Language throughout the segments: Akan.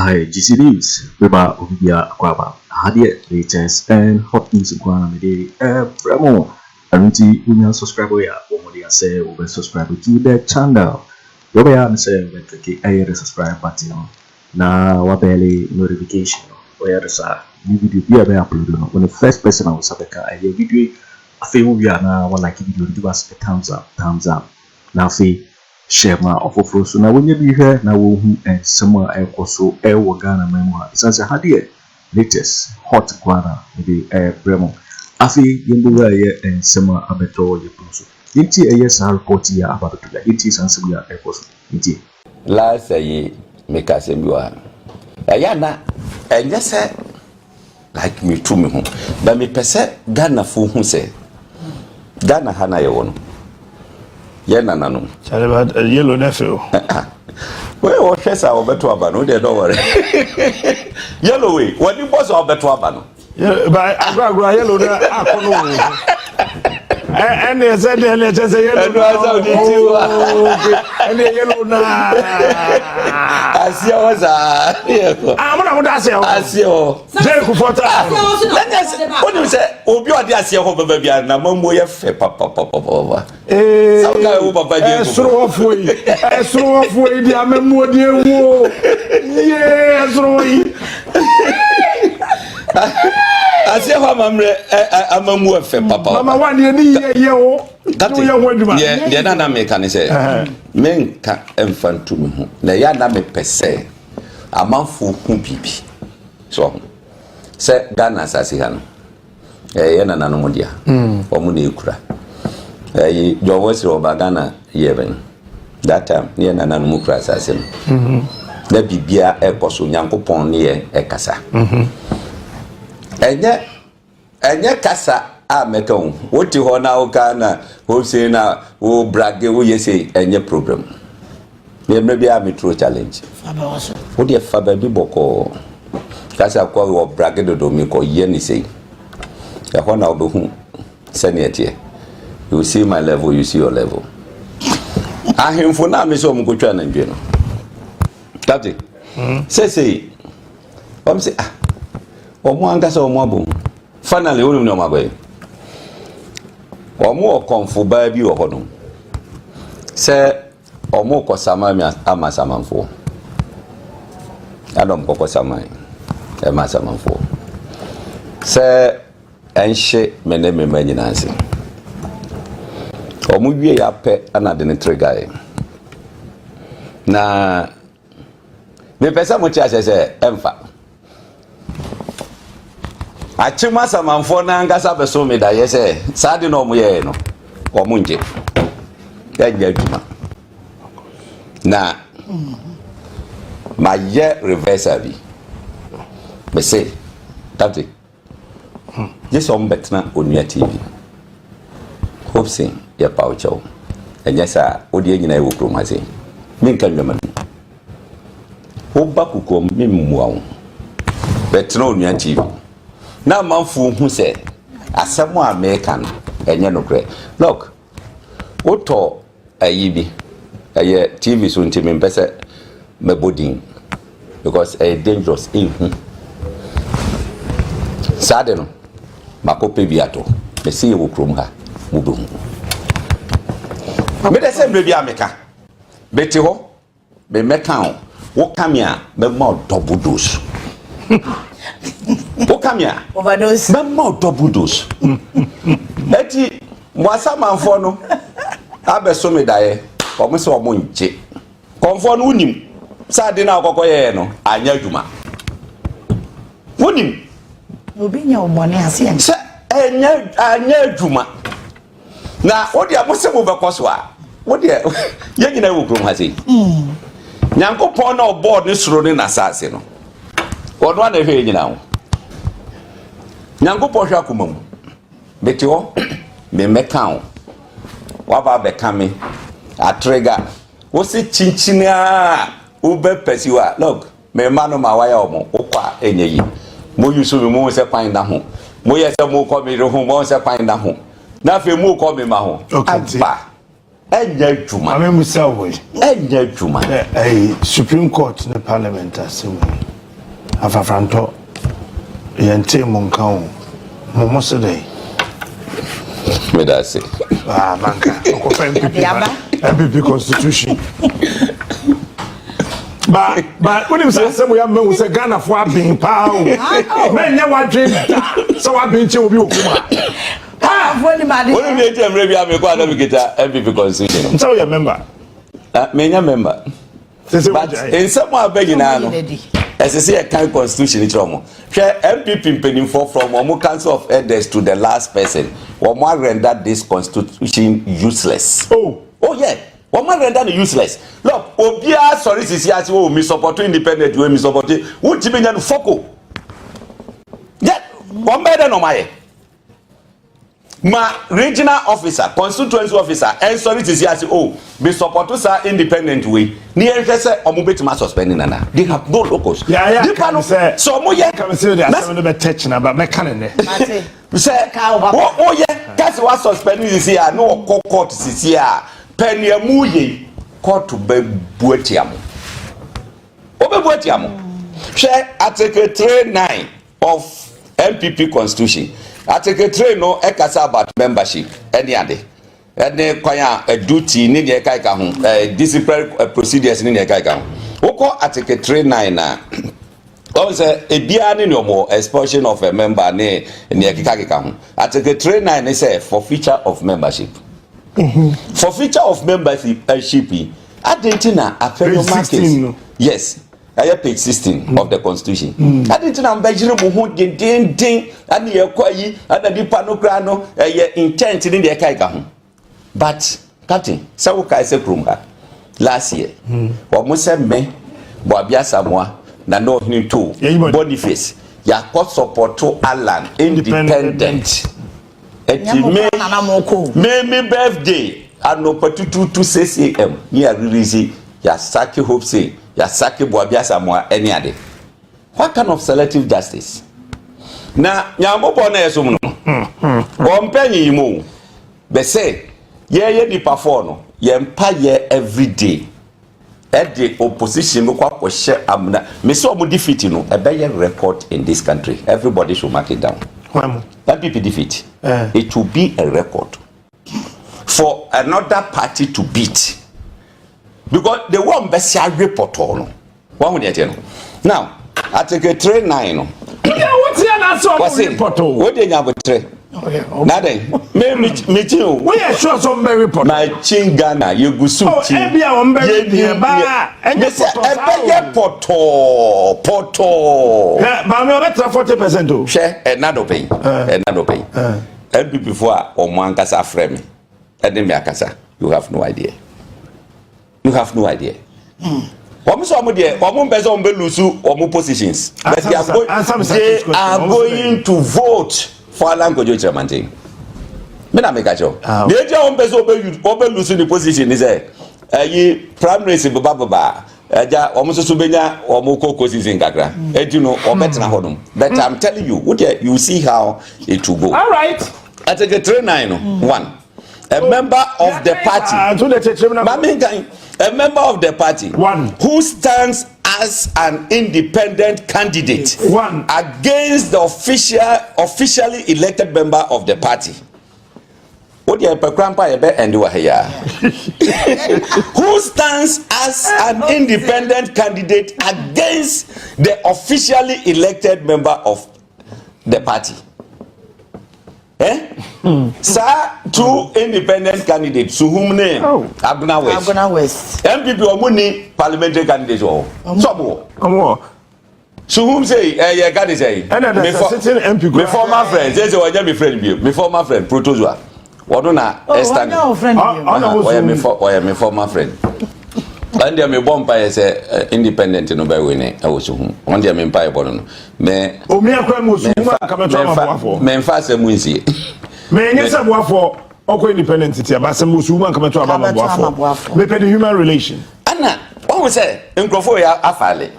Hi, GC News. Beba Bawumia Kwaba. Hadie latest and hot news kwa mede bremo. Anti unya subscribe ya omodi ase obe subscribe to the channel. Yobe ya say we click the subscribe button na wabele notification. Where sa new video be upload no. When the first person I will sabeka a video afi we na one like video give us a thumbs up. Now afi share ma ofoforo so na wonye bi hwe na wo hu ensema ekoso ewo Ghana memo ha isanse hadie latest hot kwana de bremo afi yembuwa ye ensema abeto ye puso yiti eye sa report ya abato ya yiti sanse ya ekoso yiti last ye make asembiwa ya na enye se like me to me ho ba me pese Ghana fu hu se Ghana hana ye wono yena nanu chale ba yellow nefio we o hwesa obeto aba no de don't worry yellow we wani boss obeto aba no ba agwa yellow na akono wo ene se de le se yellow no asa di tiwa ene yellow na asia waza amuna muda asia o je ku fota oni se obi odi asia ho baba bia na mammo ye fe papa sauka wo baba je esro foi di amemmo di ewo ye esro yi asia ho amamre amammo fe papa mama wani ni ye o kati ye na me kan se men ka enfantu me ho na ya na me pese amanfo hu bibi so se Ghana sasi hano ye na nanu modia omu na ekura John Wesley Obagana yeben that time ye na nanu mukura sasi na bibia ekoso Nyankopon ne ye ekasa enye kasa a meton woti ho na o kana ho se na o brage wo yese enye problem me maybe a metro challenge wo de fa ba bi boko kasa kwa wo brage do mi ko ye ni sei e ho na obehu senior you see my level, you see your level. Ahemfo na me so mo ko twa na ndwe no tati say om say omo angasa omo abom finally wonu no magwe omo okonfo ba bi wo hono se omo ko samami ama samanfo adom ko samai e ma samanfo se enhye meneme manyinanse omo wie ya pe anade ne trigger na me pesa mo chia se emfa achima samanfo na ngasa beso me da yese sade no mo ye no omo nje ya adwuma na ma ye reverse bi me say tati yes on betna onua TV Hopeson ya paucho enya sa odi nyina ewo promase minka nwama oba kukom mimmuwa betna onua TV na manfu hu se asemo American enye no kre look oto ayibi aye TV so ntimi mpese mebodin because a dangerous in sade no makope biato me se ewo krom ha mubu me de se mrebi ameka beti ho be mekan wo kamia be ma double dose wo kamia overdose be ma double dose eti mwasa manfo no abeso me dae omo se omo nje konfo no unim sade na akokoye no anya adwuma unim obi nya omone ase en se anya adwuma na odi amose mo bekoso a odi ye nyina wo krom ha sei Nyankopon na oboard ne soro ne nasase no ono na hwe nyina ho Nyankopon hwa komam beti ho me mekan wa ba be kame a trigger wo se chinchina wo be pesiwa look me manu ma wa ya omo okwa enyeyi mo yusu me mo se kwan da ho mo ye se mo ko me re ho mo se kwan da ho na fe mo ko me ma ho aba enya dwuma ame musa wo enya dwuma Supreme Court ne Parliament assembly afafranto yente monkan mo mosede me da say manka ko MPP constitution but when you say we have say Ghana for abin pa o men nya wadwe so abin che obi okuma what if you tell me we am kwa na bigita MPP constitution so you member me nya member but in some abeg na no as I say a kind constitution it's wrong share MPP penifo from omo council of elders to the last person omo render this constitution useless oh yeah omo render useless look obia sorry sisi ati o mi support independent we mi support who ti benya no foko yeah omo better no my ma regional officer constituency officer and sorry sisi ati o mi support sa independent way ni e say omo betima suspending nana they have no locals yeah so omo yeah come say they are be touch na but me can ne say oh yeah case was suspending sisi a no court sisi a peniamu ye court be buetiam obe buetiam share article 39 of MPP constitution article 3 no ekasa about membership any ade ene kwanya duty ni de kai ka ho disciplinary procedures ni de kai ka ho woko article 39 na o say ebia ni no expulsion of a member ni ekika ho article 39 ni say for feature of membership for feature of membership adentina appeal market yes page 16 of the constitution adentina mbajire mo ho den ane ye kwayi ana dipa no kra no intent ni de kai ka ho but captain sawo kai se krum ha last year mo se me Boabia Samoa na no hini to Boniface ya ko support to Allan independent me birthday ano patutu 6 am ni release ya saki Hopeson ya saki Boabia Samoa any ade what kind of selective justice na nyambo na yeso mu no ompanyi mu be say ye di perform ye mpa ye every day at the opposition no kwa she amna me so mo defeat no e be record in this country everybody should mark it down that people defeat it will be a record for another party to beat because the one be share report no one we dey no now article 39 no what here na so report o what dey nyabo 3 nada me chin we are sure some report my chin Ghana you go su chin e bia o mbe ba enye poto ba me obetra 40% o share another pay and before o mo ankasa frame and me akasa you have no idea Omo so omo de omo mpese omo be lose omo positions but they are going to vote for Kojo Kyeremanteng. Me na make a job. They just omo mpese omo lose the position is primaries baba ja omo so benya omo koko season kakra you know omo betena hodom but I'm telling you you see how it will go. All right. Article 39 a member of the party a member of the party who stands as an independent candidate against the officially elected member of the party. What you who stands as an independent candidate against the officially elected member of the party. Sir, two independent candidates to whom name Abuna West. MPP Omuni parliamentary candidates or so. So whom say can say me former friend say me friend me former friend Protozua. Wadona Estan me former friend. And there me bomb by say independent no by winning Owusu. One day me pay bono me o me akwa musu come to am me fast munsi me nyesa boafo oko independent ti abase musu man come to am boafo me pay the human relation ana won say nkrofo ya afale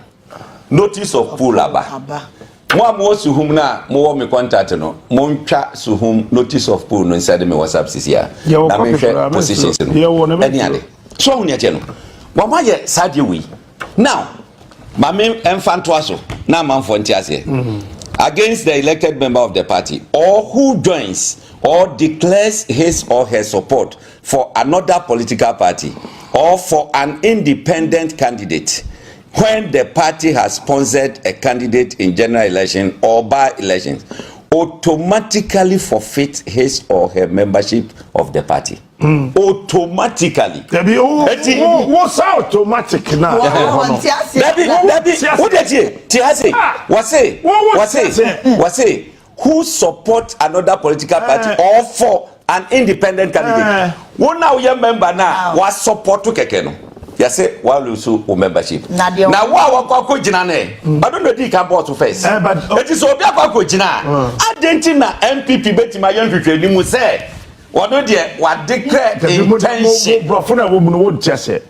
notice of pull aba mo suhum na mo me contact no mo ntwa suhum notice of pull no inside me WhatsApp sisia na me share positions no any ade so won ya che no Wama ye sadie we now Mame Enfantoaso, na manfo ntiase. Against the elected member of the party or who joins or declares his or her support for another political party or for an independent candidate when the party has sponsored a candidate in general election or by elections automatically forfeit his or her membership of the party. Automatically. What's automatic now? Who support another political party or for an independent candidate? One now your member now was support to Kekeno. You say, Owusu membership. Now, what Kwaku Annan? I don't know the campus to face. But it is Obia Kwaku Annan. I didn't know MPP bet my young people. You must say, what do you what declare intention? Brofuna woman won't just say.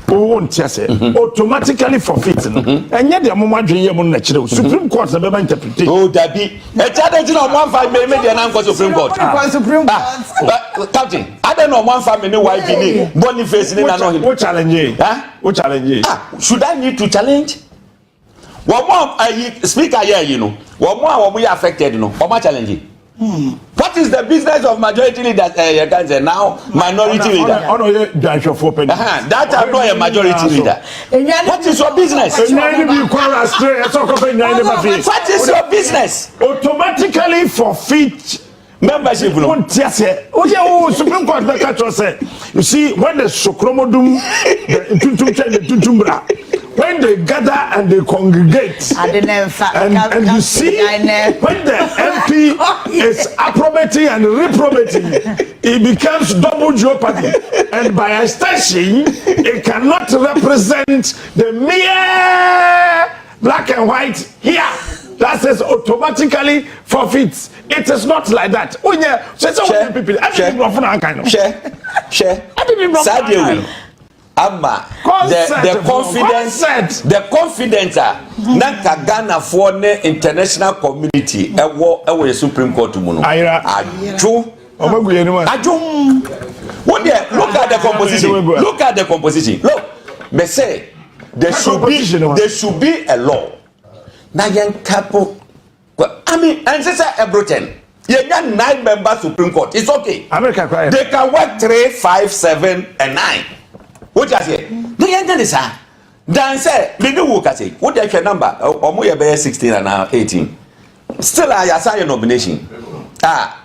Won't just say. Automatically forfeit. And yet, the moment you hear natural Supreme Court, the member interpretation. Oh, that be a challenge on 1 5 maybe an uncle Supreme Court. Supreme Court. Captain, I don't know 1 5 minute why be Boniface in what challenge? What challenge? Should I need to challenge? One more speaker here, you know. One more we are affected, you know. How much challenge? What is the business of majority leaders? You can say now minority leader. That I'm not a majority leader. What is your business? What is your business? Automatically forfeit membership. Supreme Court say. You see, when the Sokromodum, the when they gather and they congregate, and you see, when the MP is approbating and reprobating, it becomes double jeopardy. And by extension, it cannot represent the mere black and white here. That says automatically forfeits. It is not like that. Oh yeah, Amma, the confidence na Ghana for the international community ewo Supreme Court muno ajo what there look at the composition look me say there should be a law na yen couple I mean and say Ebroten you got 9 members Supreme Court it's okay they can work 3 5 7 and 9. What you say? No, you understand, sir. Dan say, me no work say. What your number? Omo ye be 16 and now 18. Still I assign nomination.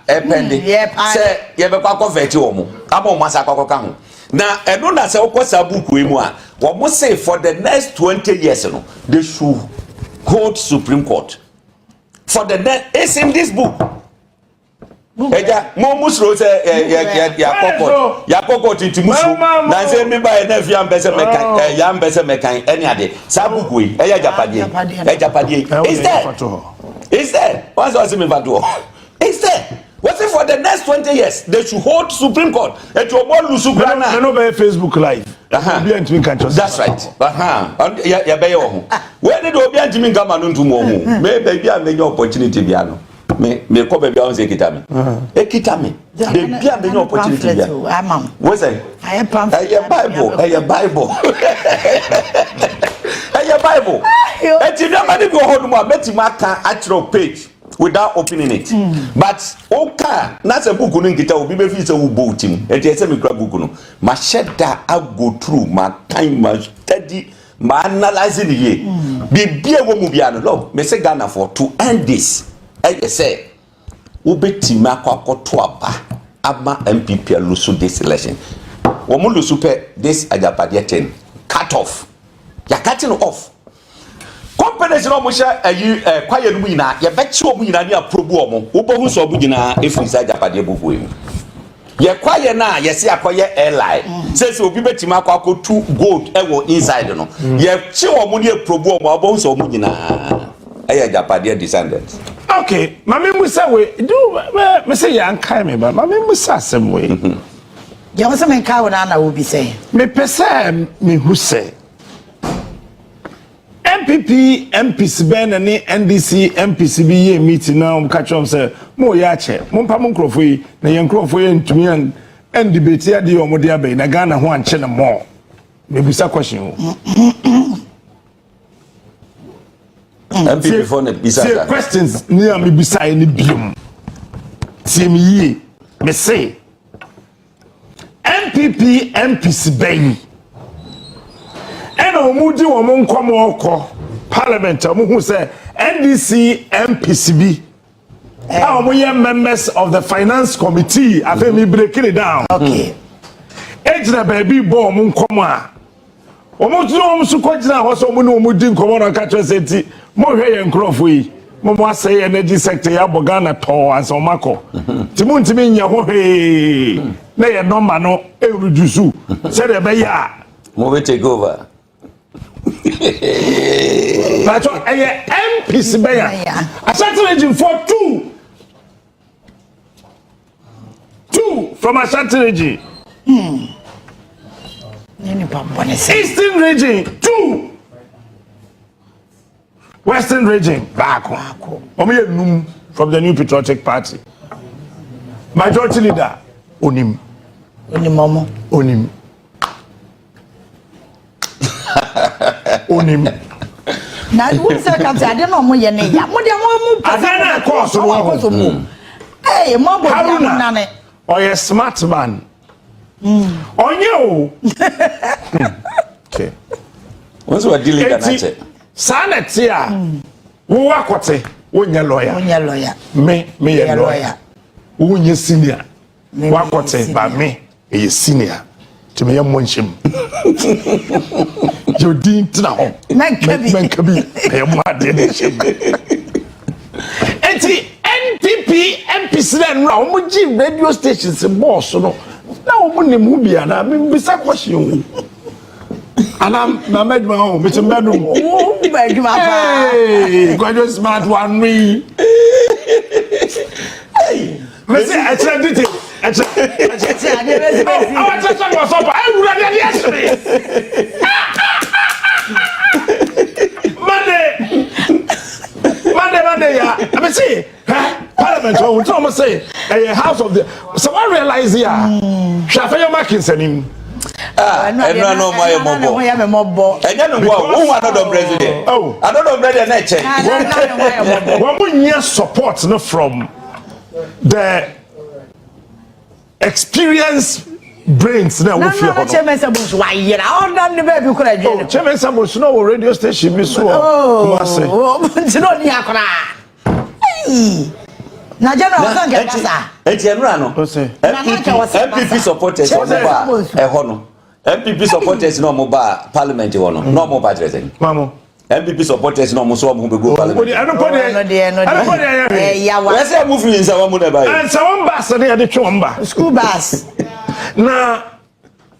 Pending. Say ye be kwa convert omo. Amo masa kwa ka ho. Na eno na say okosa buku emu a, omo say for the next 20 years no, they should hold Supreme Court. For the next, it's in this book. Eja mo musro se ya kokot tinti musro na se mi ba na fi ambese mekan ya ambese mekan any ade sabuku yi eya japadie is there once was me vado is there what's it for the next 20 years they should hold Supreme Court et you mo lusu grana no be Facebook live obi antimi kan chose that's right ya be yo ho where did obi antimi kan manu ntu mo ho me be bia me opportunity bia no me ko be bia on se kitami e kitami de bia me no opportunity bia we say I Bible et you never go hold mo beti maka actual page without opening it but oka na se book no nkita obi be fi se wo bo tim et e se me kra book no ma sheda I go through ma time ma study ma analyze the ye bibia wo mu bia no love me say Ghana for to end this I say ubetima kwakoto aba ama MPP lusu this election womu lusu pe this Agyapong 10 cut off ya cutting off companies no mo sha kwaye no nyina ye bechi omu nyina ne aprobu omo ubohu so obu nyina efu Agyapong bubu emu ye kwaye na ye se akoye airline say obi betima kwakotu gold ewo inside no ye chi omu ne aprobu omo obohu so omu nyina Agyapong descendants. Okay, mami musa we do me say yan kai me ba mami musa sem we. Ya wasa men kai wona na wo bi say. Me pese me hu say. MPP MPC ben ni NDC MPC bi ye meeting na um catch am say mo ya che mo mpa mo nkrofo yi na ye nkrofo ye ntumi an debate ya de omo de abai na Ghana ho anche na mo. Me busa question o. MP before the bisa questions near me beside any biom. See me me say MPP MPC baby. And omudi omon komo oko parliament who say NDC MPCB. We are members of the finance committee. I think we breaking it down. Okay. Ejina baby bo mun komo a. Omo tu omo su kwajina ho so omo no mudi nkomo no ka twesenti. Mo hwe ye nkrofo yi. Mo mo asay energy sector ya boga na to anso mako. Ti mun ti nya ho he. Na ye number no e reduce. Say the be ya. Mo we take over. But MPs be ya. Asante region for 2 from Asante region. Eastern region 2. Western region back. Num from the New Patriotic Party. Majority leader Onim. Onim. Na who say captain I don't know mo ye ne ya. Mo de mo Adana course mo. Hey, mo bo na ne. Or a smart man. On you. Okay. Once we are dealing with that. Sanatia. Who work what say? When you're lawyer. Me a lawyer. Who you senior? Work what say by me a senior. To me a munchim. You didn't know. Man can be a more donation. NPP MPC then round radio stations and boss no. Now when the movie and I mean bisa question. And I'm made my own, Mr. Bedroom. Oh, hey, quite smart one me. Hey, let's say I tried it. I just was up. I would have yesterday. Monday, yeah. I mean, see, Parliament, what almost say, a house of the. So I realize here, Shafayo Mackinson. No more. And then who are not president? Oh, I don't know president. One more support no from the experienced brains now we feel. Chairman Sabus, why you are not the baby could have been. Chairman Sabus, no radio station, Miss Wall. Oh, it's not Yakra. Now, General MPP supporters MPP supporters no mobile parliament no more budgeting. Mamo. MPP supporters no more so go parliament. I don't let's say move in some money by. And some bus dey the chomba. School bus. Na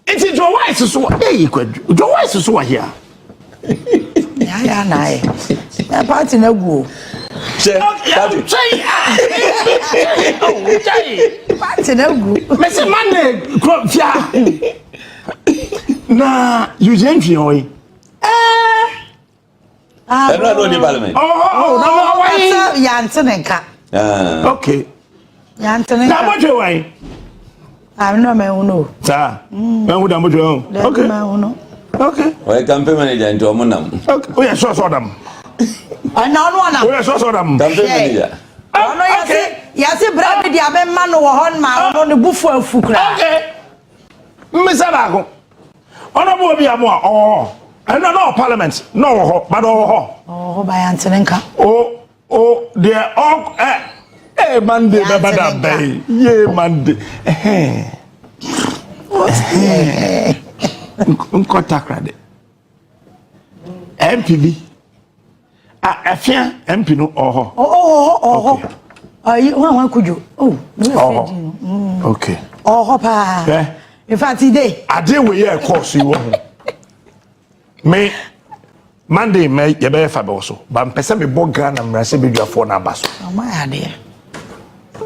it is your wife so hey your wife so here. Ya na e. Na party na go. Party na go. Me say man fia. Na you Gyamfi oi. Parliament. Oh, why? Yantenenka. Okay. Yantenenka. Na mo je why? I'm not my own. Sir. When would I mo je on? Okay. Okay. Why campaign manager into omonam? Okay. Oh yeah, so them. I know one. Oh yeah, so them. Campaign manager. Oh no, yase brand di abemma no wo hon ma no ne bufu afukura. Okay. Mr. Bago. Honorable bi amo oh. And no parliament. No, but oh, by Yantenenka. Oh, they're all Monday, Baba Bay. Yeah, Monday. Uncotakrade. MPB. Afia MP no oh. You want could you? Oh, okay. Oh, pa. In fact, today. I did we hear course you want. Me Monday me ye be fa be so ba mpese me boga na mrase Bediatuo na abaso my ade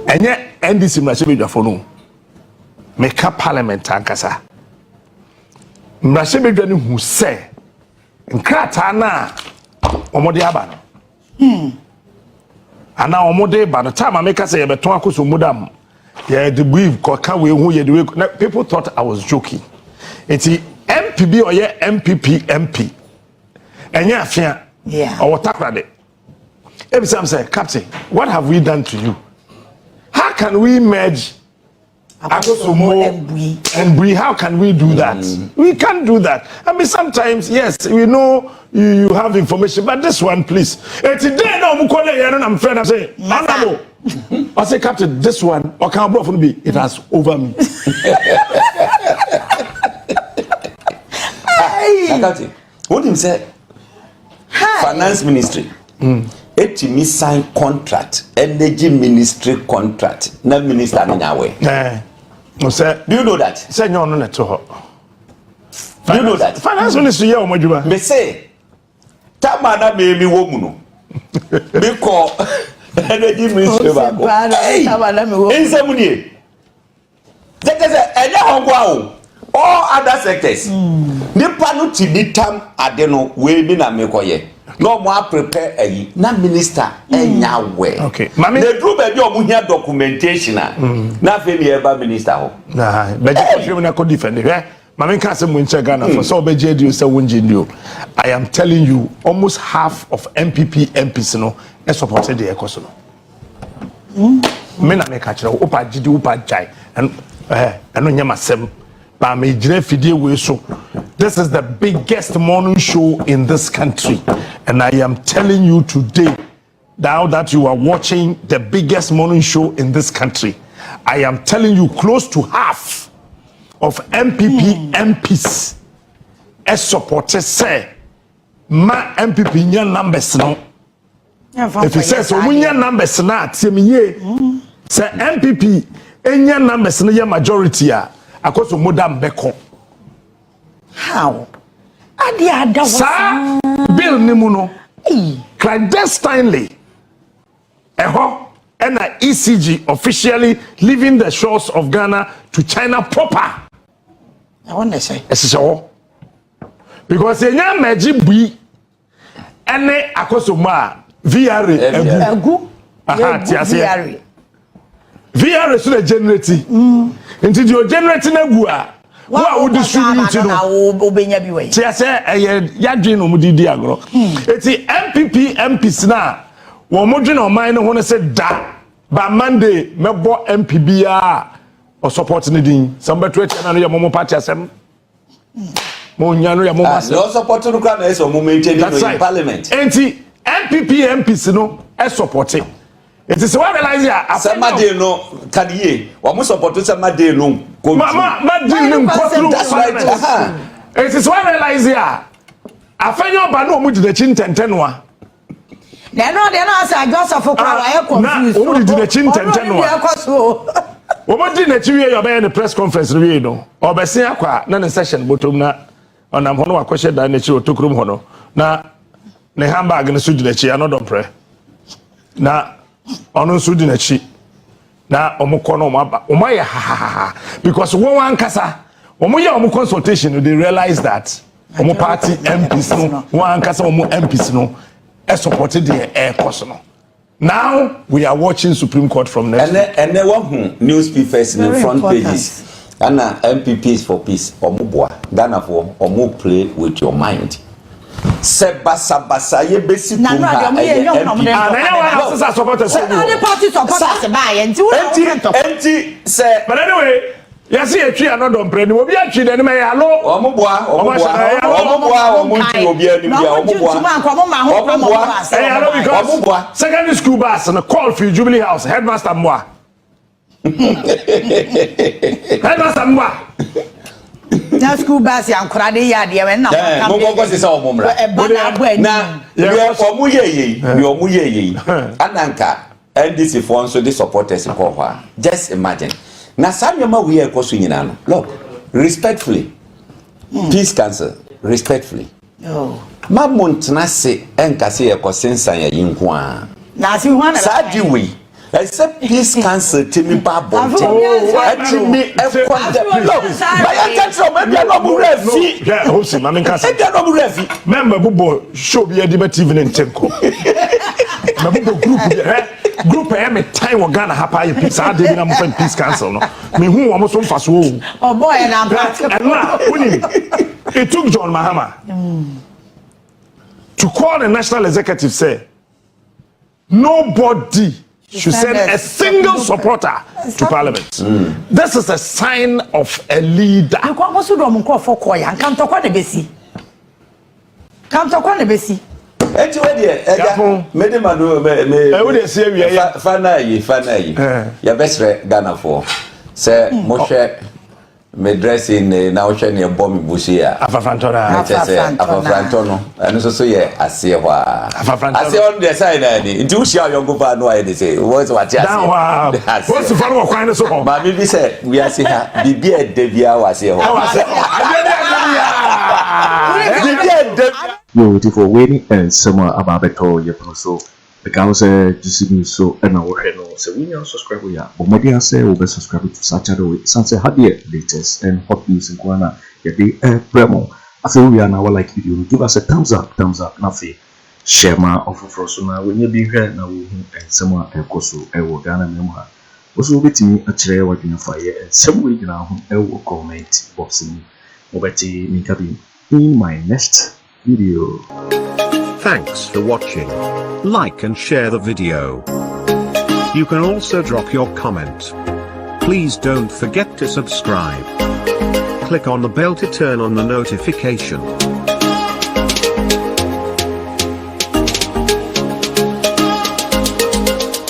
enye NDC mrase Bediatuo no me ka parliament ankasa mrase Bediatuo ni hu se nkrata na omode aba no ana omode ba no time me ka se ye beton akoso mudam ye the brief ko ka we hu ye the people thought I was joking. Enti MPB or MPP MP. Enya afia. Yeah. Or takrade. Every time say, Captain, what have we done to you? How can we merge Akoto and Bri? How can we do that? We can't do that. I mean, sometimes, yes, we know you have information, but this one, please. Today, no, I'm friend. I say, I say, Captain, this one, or can I be? It has over me. Captain, what him say? Finance Ministry. Etimi sign contract, energy ministry contract. Na minister ni nyawe. Do you know that? Say no no to her. Do you know that? Finance ministry ya omojuba. Me say tamana me mi wo mu no. Me call energy ministry ba ko. Tamana me wo. Ensemu ni. That is enye hongwa o. All other sectors. Nipa no ti bi tam ade no we bi na me koye. No more prepare a na minister anywhere. Okay. Mami the group e bi omu hia documentation na fe me eba minister ho. Nah, but you na ko defend eh. Mami can say mun check Ghana for so be JD say wonji ndio. I am telling you almost half of MPP MPs no e supported the Ekoso no. Me na me ka kire opa gidi opa jai and eno nyama sem. This is the biggest morning show in this country, and I am telling you today, now that you are watching the biggest morning show in this country, I am telling you close to half of MPP MPs as supporters say, ma MPP nya numbers no. If it says so, nya numbers na say MPP nya numbers no ya majority ya. Akoso modam beko. How? Adi ada sa bill ni mu no. Clandestinely. Eho and ECG officially leaving the shores of Ghana to China proper. I want to say. So because enya meji bui ene akoso ma VR egu. Aha tiase. VR so the generating. Until you generate na gu a wa wo distribute no obenya bi we ti ase ya dwen no mudidi agro eti MPP MPs na wo modwen no man no ho se da ba Monday mebo MPB a o support ne din somebody to na no ya momo party asem mo nya no ya momo asem no support no kra na eso mo maintain in parliament enti MPP MPs no e support it. It is what realize ya Samade no kadiye wa mo support Samade no go ma di no go that's right. It is what realize ya afenyo ba no mu di na chi ntenten no a na no de no asa Joseph kwa wa e confused o mu di na chi ntenten no a o mo di na chi wie yo be na press conference wie no o be se akwa na ne session botom na onam hono akɔhye da na chi otokrom hono na ne handbag ne so di na chi anodom pre na ono so di na chi na omukọ no omaye ha because one kasa omoye omu consultation they realize that omu party MPs no one kasa omu MPs no supported the air course no. Now we are watching Supreme Court from next and they want newspapers in the front pages and MPPs for peace omu boa Ghana for omu play with your mind. Sebasa ye basic na no ade omo ye nyom no na wa say supporters so na the party supporters ba ye nti say but anyway yes e twi anodom pre ni obi atwi de ne me ya lo omo boa omo ti obi ani bia omo boa secondary school bus na call for Jubilee House headmaster mwa na school bus yankura de ya de we na mo go se o mo mra na omo ye ananka NDC for so the supporters ko ho just imagine na samyama we e koso nyina no look respectfully peace council respectfully ma montna se enkase e kosensan ya yinko a na si hwana sadi we except peace council timi babo atimi ekwanda look by attention maybe no mu refi yeah Hopeson ma men council maybe no mu refi member bubo show be edima TV ne ntenko na bubo group me time wo Ghana hapa ye peace ade bi na mo peace council no me hu wo mo so mfa so oh boy na it took John Mahama to call the national executive say nobody should send a single supporter to parliament. This is a sign of a leader. You come also do munko for koya. Come to kwa de besi. Come to kwa de besi. Eti we de mede manu me we dey say we fana yi ya besre Ghana for say mo hwe me dressing na wo hwe ne bomb bushi ya afafantona afafantono eno so ye ase ho ase on the side na ni nti wo hia yongo pa no aye dey say wo so wati ase wo so faro kwan ne so ho ma bi say we ase ha bibi e de bia wa ase ho Yo, for waiting and someone about the call you so because GCB so and our no so we are subscribe ya but media say we be subscribe to such a way sunset had the latest and hot news in Ghana ya dey promo I feel we are now like video give us a thumbs up nothing share my offer for so now when you be here now we and someone ekoso e wo Ghana memha also betimi otchere wadwin fire and some way now e wo comment boxing obeti me kabi in my next video. Thanks for watching. Like and share the video. You can also drop your comment. Please don't forget to subscribe. Click on the bell to turn on the notification.